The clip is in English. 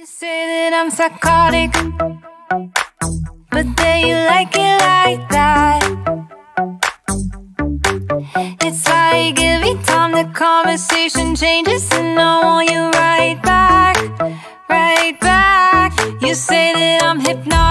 You say that I'm psychotic, but then you like it like that. It's like every time the conversation changes, and I want you right back, right back. You say that I'm hypnotic,